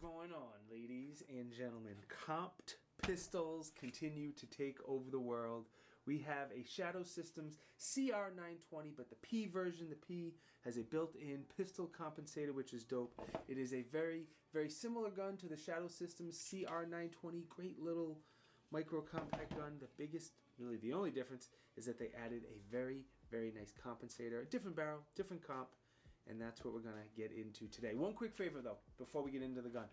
going on, ladies and gentlemen? Comped pistols continue to take over the world. We have a Shadow Systems CR920, but the P version. The P has a built-in pistol compensator, which is dope. It is a very, very similar gun to the Shadow Systems CR920. Great little micro compact gun. The biggest, really the only difference, is that they added a very, very nice compensator. A different barrel, different comp. And that's what we're going to get into today. One quick favor, though, before we get into the gun.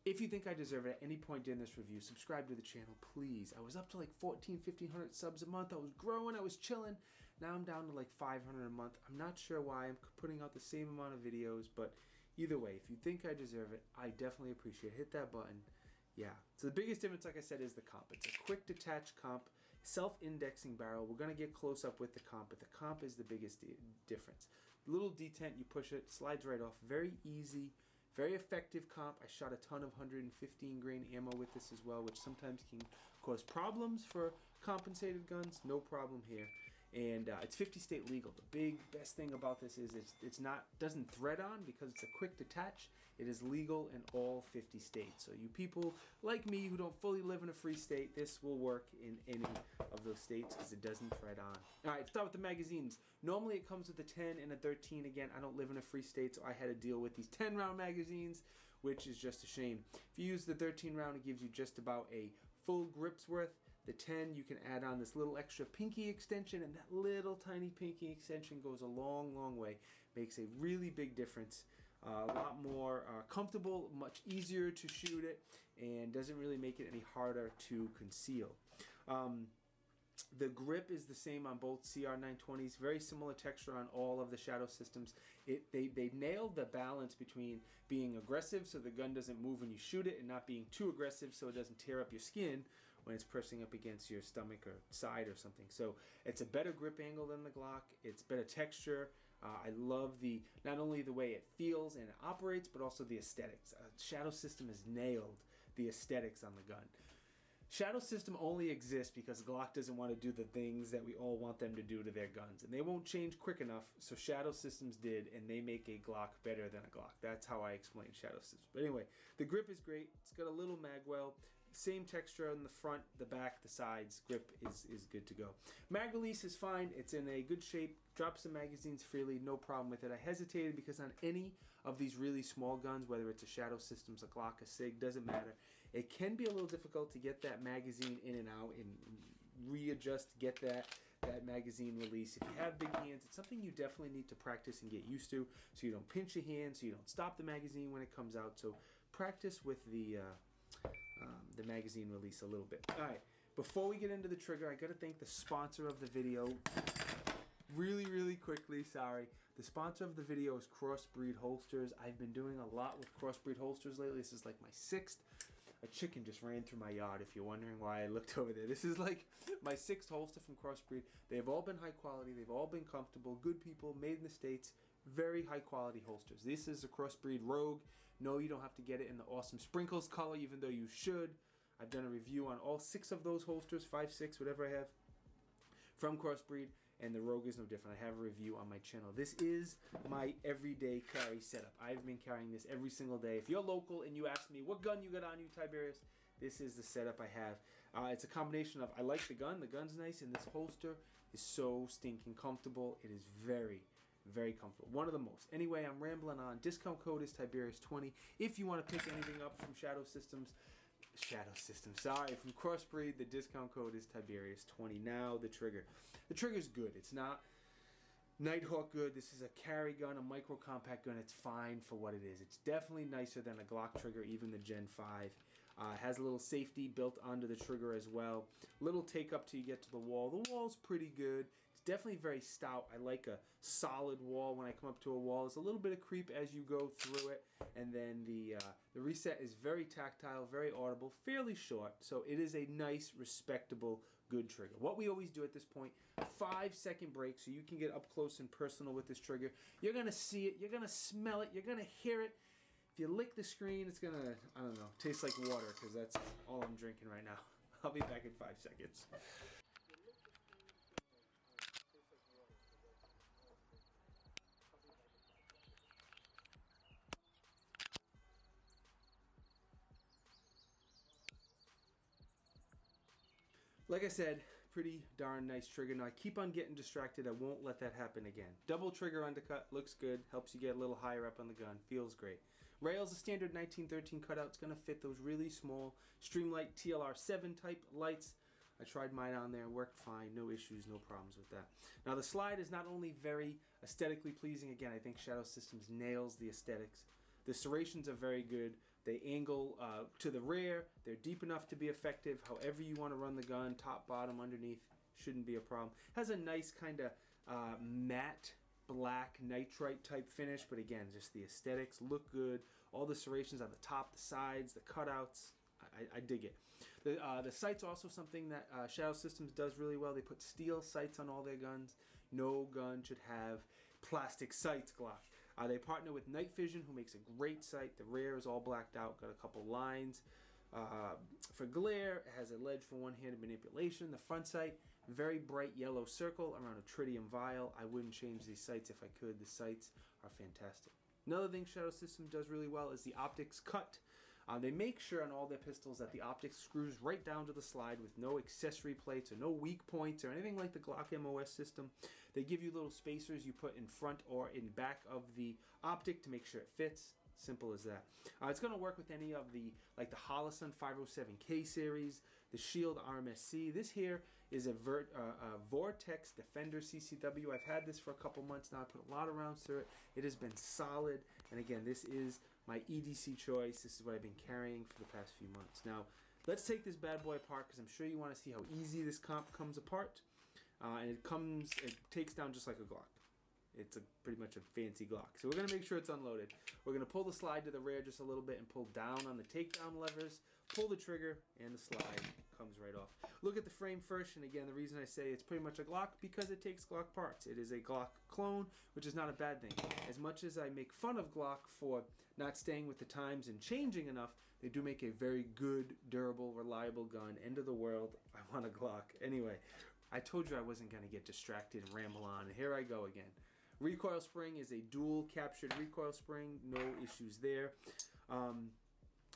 If you think I deserve it at any point in this review, subscribe to the channel, please. I was up to like 1,500 subs a month. I was growing. I was chilling. Now I'm down to like 500 a month. I'm not sure why. I'm putting out the same amount of videos. But either way, if you think I deserve it, I definitely appreciate it. Hit that button. Yeah. So the biggest difference, like I said, is the comp. It's a quick detach comp, self-indexing barrel. We're going to get close up with the comp, but the comp is the biggest difference. Little detent, you push it, slides right off. Very easy, very effective comp. I shot a ton of 115 grain ammo with this as well, which sometimes can cause problems for compensated guns. No problem here. And it's 50 state legal. The best thing about this is doesn't thread on because it's a quick detach. It is legal in all 50 states. So you people like me who don't fully live in a free state, this will work in any of those states because it doesn't thread on. All right, let's start with the magazines. Normally it comes with a 10 and a 13. Again, I don't live in a free state, so I had to deal with these 10 round magazines, which is just a shame. If you use the 13 round, it gives you just about a full grip's worth. The 10, you can add on this little extra pinky extension, and that little tiny pinky extension goes a long, long way. Makes a really big difference. A lot more comfortable, much easier to shoot it, and doesn't really make it any harder to conceal. The grip is the same on both CR920s. Very similar texture on all of the Shadow Systems. They nailed the balance between being aggressive so the gun doesn't move when you shoot it, and not being too aggressive so it doesn't tear up your skin when it's pressing up against your stomach or side or something. So it's a better grip angle than the Glock. It's better texture. I love not only the way it feels and it operates, but also the aesthetics. Shadow System has nailed the aesthetics on the gun. Shadow System only exists because Glock doesn't want to do the things that we all want them to do to their guns. And they won't change quick enough, so Shadow Systems did, and they make a Glock better than a Glock. That's how I explain Shadow Systems. But anyway, the grip is great. It's got a little magwell. Same texture on the front, the back, the sides. Grip is good to go. Mag release is fine. It's in a good shape. Drops the magazines freely. No problem with it. I hesitated because on any of these really small guns, whether it's a Shadow Systems, a Glock, a SIG, doesn't matter. It can be a little difficult to get that magazine in and out and readjust to get that magazine release. If you have big hands, it's something you definitely need to practice and get used to so you don't pinch your hand, so you don't stop the magazine when it comes out. So practice with the magazine release a little bit. All right, before we get into the trigger, I got to thank the sponsor of the video really quickly. Sorry. The sponsor of the video is Crossbreed Holsters. I've been doing a lot with Crossbreed Holsters lately. This is like my 6th. A chicken just ran through my yard, if you're wondering why I looked over there. This is like my 6th holster from Crossbreed. They've all been high quality. They've all been comfortable. Good people, made in the States. Very high quality holsters. This is a Crossbreed Rogue. No, you don't have to get it in the awesome sprinkles color, even though you should. I've done a review on all 6 of those holsters, 5, 6, whatever I have, from Crossbreed, and the Rogue is no different. I have a review on my channel. This is my everyday carry setup. I've been carrying this every single day. If you're local and you ask me, what gun you got on you, Tiberious? This is the setup I have. It's a combination of, I like the gun's nice, and this holster is so stinking comfortable. It is very comfortable. One of the most. Anyway, I'm rambling on. Discount code is Tiberious20. If you want to pick anything up from Shadow Systems, sorry, from Crossbreed, the discount code is Tiberious20. Now, the trigger. The trigger's good. It's not Nighthawk good. This is a carry gun, a micro compact gun. It's fine for what it is. It's definitely nicer than a Glock trigger, even the Gen 5. It has a little safety built onto the trigger as well. Little take up till you get to the wall. The wall's pretty good. It's definitely very stout. I like a solid wall when I come up to a wall. There's a little bit of creep as you go through it. And then the reset is very tactile, very audible, fairly short. So it is a nice, respectable, good trigger. What we always do at this point, 5-second break so you can get up close and personal with this trigger. You're going to see it. You're going to smell it. You're going to hear it. If you lick the screen, it's going to, I don't know, taste like water because that's all I'm drinking right now. I'll be back in 5 seconds. like I said, pretty darn nice trigger. Now I keep on getting distracted. I won't let that happen again. Double trigger undercut, looks good, helps you get a little higher up on the gun, feels great. Rail's a standard 1913 cutout. It's going to fit those really small Streamlight TLR7 type lights. I tried mine on there, worked fine, no issues, no problems with that. Now the slide is not only very aesthetically pleasing, again, I think Shadow Systems nails the aesthetics. The serrations are very good. They angle to the rear. They're deep enough to be effective. However you want to run the gun, top, bottom, underneath, shouldn't be a problem. Has a nice kind of matte black nitrite type finish, but again, just the aesthetics look good. All the serrations on the top, the sides, the cutouts, I dig it. The sights are also something that Shadow Systems does really well. They put steel sights on all their guns. No gun should have plastic sights, Glock. They partner with Night Fison, who makes a great sight. The rear is all blacked out, got a couple lines. For glare, it has a ledge for one-handed manipulation. The front sight, very bright yellow circle around a tritium vial. I wouldn't change these sights if I could. The sights are fantastic. Another thing Shadow Systems does really well is the optics cut. They make sure on all their pistols that the optics screws right down to the slide with no accessory plates or no weak points or anything like the Glock MOS system. They give you little spacers you put in front or in back of the optic to make sure it fits. Simple as that. It's going to work with any of the, like the Holosun 507K series, the Shield RMSC. This here is a Vortex Defender CCW. I've had this for a couple months now. I put a lot of rounds through it. It has been solid. And again, this is my EDC choice. This is what I've been carrying for the past few months. Now, let's take this bad boy apart because I'm sure you want to see how easy this comp comes apart. And it takes down just like a Glock. It's pretty much a fancy Glock. So we're going to make sure it's unloaded. We're going to pull the slide to the rear just a little bit and pull down on the takedown levers, pull the trigger, and the slide comes right off. Look at the frame first, and again, the reason I say it's pretty much a Glock because it takes Glock parts. It is a Glock clone, which is not a bad thing. As much as I make fun of Glock for not staying with the times and changing enough, they do make a very good, durable, reliable gun. End of the world, I want a Glock. Anyway, I told you I wasn't going to get distracted and ramble on, and here I go again. Recoil spring is a dual captured recoil spring, no issues there.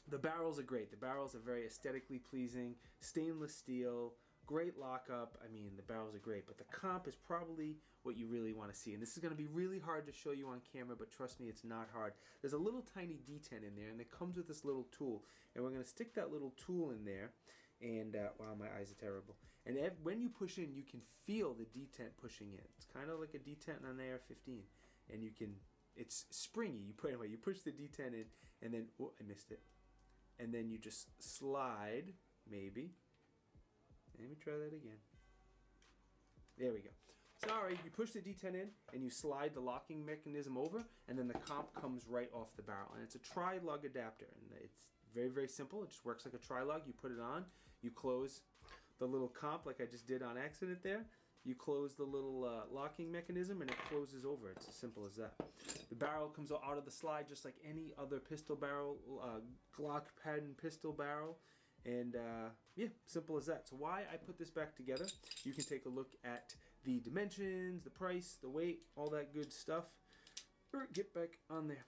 The barrels are great. The barrels are very aesthetically pleasing, stainless steel, great lockup. I mean, the barrels are great, but the comp is probably what you really want to see. And this is going to be really hard to show you on camera, but trust me, it's not hard. There's a little tiny detent in there, and it comes with this little tool. And we're going to stick that little tool in there. And, wow, my eyes are terrible. And when you push in, you can feel the detent pushing in. It's kind of like a detent on an AR-15. And you can, it's springy. You push the detent in, and then, oh, I missed it. And then you just slide, maybe. Let me try that again. There we go. Sorry, you push the detent in, and you slide the locking mechanism over, and then the comp comes right off the barrel. And it's a tri-lug adapter, and it's very, very simple. It just works like a tri-lug. You put it on, you close the little comp like I just did on accident there. You close the little locking mechanism and it closes over. It's as simple as that. The barrel comes out of the slide just like any other pistol barrel, Glock pattern pistol barrel. And yeah, simple as that. So why I put this back together, you can take a look at the dimensions, the price, the weight, all that good stuff. Get back on there.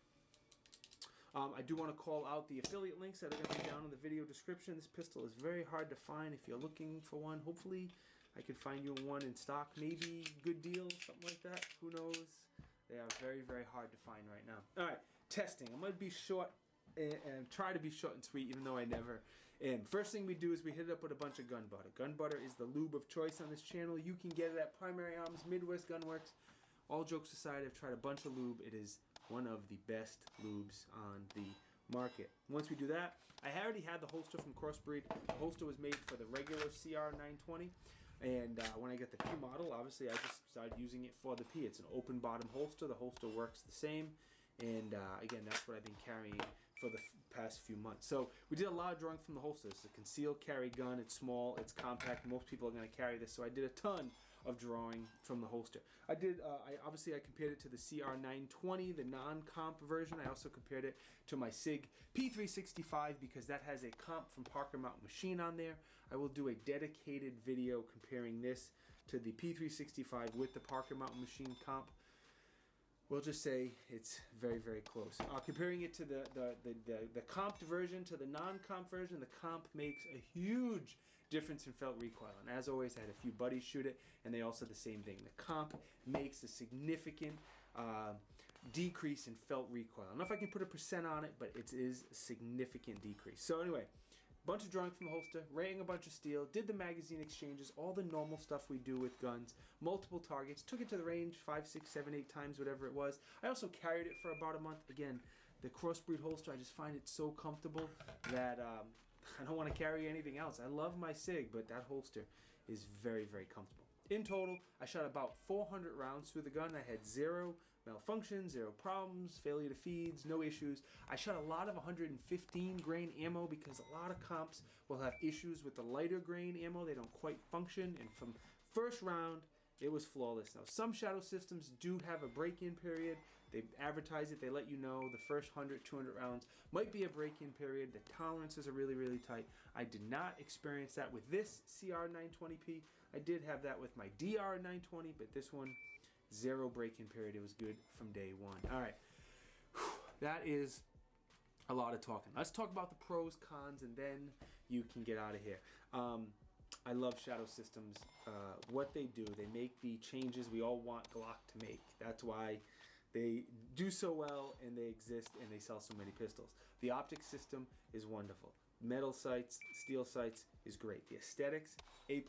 I do want to call out the affiliate links that are going to be down in the video description. This pistol is very hard to find if you're looking for one. Hopefully, I can find you one in stock. Maybe good deal, something like that. Who knows? They are very, very hard to find right now. All right, testing. I'm going to be short and try to be short and sweet, even though I never am. First thing we do is we hit it up with a bunch of gun butter. Gun butter is the lube of choice on this channel. You can get it at Primary Arms, Midwest Gunworks. All jokes aside, I've tried a bunch of lube. It is one of the best lubes on the market. Once we do that, I already had the holster from Crossbreed. The holster was made for the regular CR920, and when I got the P model, obviously I just started using it for the P. It's an open bottom holster. The holster works the same, and again, that's what I've been carrying for the past few months. So we did a lot of drawing from the holster. It's a concealed carry gun. It's small. It's compact. Most people are going to carry this, so I did a ton of drawing from the holster. I compared it to the CR920, the non-comp version. I also compared it to my SIG P365 because that has a comp from Parker Mountain Machine on there. I will do a dedicated video comparing this to the P365 with the Parker Mountain Machine comp. We'll just say it's very, very close. Comparing it to the comped version to the non-comp version, the comp makes a huge difference in felt recoil. And as always, I had a few buddies shoot it, and they all said the same thing. The comp makes a significant decrease in felt recoil. I don't know if I can put a percent on it, but it is a significant decrease. So anyway, bunch of drawing from the holster, rating a bunch of steel, did the magazine exchanges, all the normal stuff we do with guns, multiple targets, took it to the range 5, 6, 7, 8 times, whatever it was. I also carried it for about a month. Again, the crossbreed holster, I just find it so comfortable that I don't want to carry anything else. I love my SIG, but that holster is very, very comfortable. In total, I shot about 400 rounds through the gun. I had 0 malfunctions, 0 problems, failure to feeds, no issues. I shot a lot of 115 grain ammo because a lot of comps will have issues with the lighter grain ammo. They don't quite function, and from first round, it was flawless. Now, some Shadow Systems do have a break-in period. They advertise it. They let you know the first 100, 200 rounds might be a break-in period. The tolerances are really, really tight. I did not experience that with this CR920p. I did have that with my DR920, but this one, 0 break-in period. It was good from day one. All right. That is a lot of talking. Let's talk about the pros, cons, and then you can get out of here. I love Shadow Systems. What they do, they make the changes we all want Glock to make. That's why they do so well, and they exist, and they sell so many pistols. The optic system is wonderful. Metal sights, steel sights is great. The aesthetics, A++.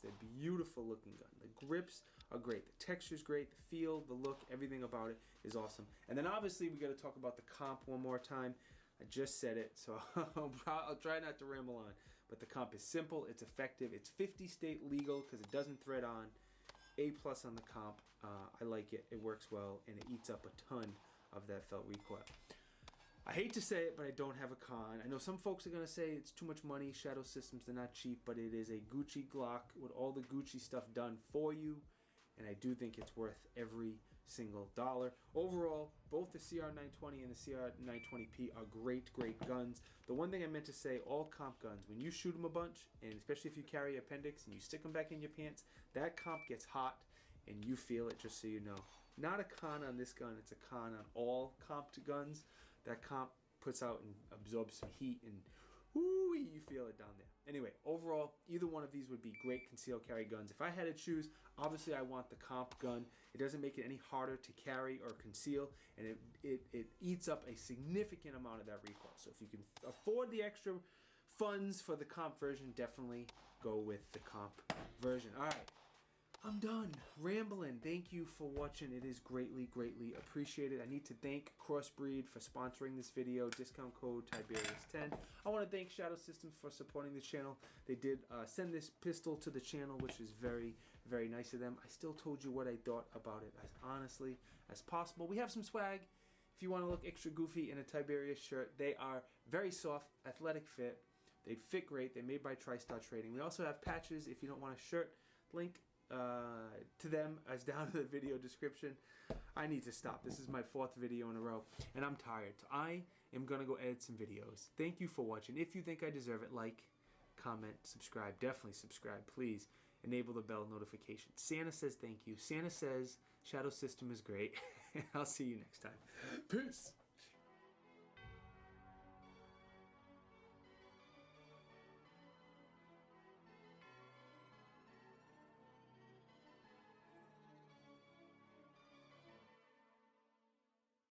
They're beautiful looking gun. The grips are great. The texture's great. The feel, the look, everything about it is awesome. And then obviously we got to talk about the comp one more time. I just said it, so I'll try not to ramble on. But the comp is simple. It's effective. It's 50 state legal because it doesn't thread on. A+ on the comp. I like it. It works well, and it eats up a ton of that felt recoil. I hate to say it, but I don't have a con. I know some folks are going to say it's too much money. Shadow Systems, they're not cheap, but it is a Gucci Glock with all the Gucci stuff done for you, and I do think it's worth every single dollar. Overall, both the CR920 and the CR920p are great, great guns. The one thing I meant to say, all comp guns, when you shoot them a bunch, and especially if you carry appendix and you stick them back in your pants, that comp gets hot and you feel it, just so you know. Not a con on this gun, it's a con on all comped guns. That comp puts out and absorbs some heat, and whoo, you feel it down there. Anyway, overall, either one of these would be great concealed carry guns. If I had to choose, obviously I want the comp gun. It doesn't make it any harder to carry or conceal, and it eats up a significant amount of that recoil. So if you can afford the extra funds for the comp version, definitely go with the comp version. All right. I'm done rambling. Thank you for watching. It is greatly, greatly appreciated. I need to thank Crossbreed for sponsoring this video. Discount code Tiberious10. I want to thank Shadow Systems for supporting the channel. They did send this pistol to the channel, which is very, very nice of them. I still told you what I thought about it as honestly as possible. We have some swag. If you want to look extra goofy in a Tiberious shirt, they are very soft, athletic fit. They fit great. They're made by TriStar Trading. We also have patches if you don't want a shirt. Link to them as down in the video description. I need to stop. This is my 4th video in a row, and I'm tired. I am going to go edit some videos. Thank you for watching. If you think I deserve it, like, comment, subscribe. Definitely subscribe. Please enable the bell notification. Santa says thank you. Santa says Shadow System is great. I'll see you next time. Peace.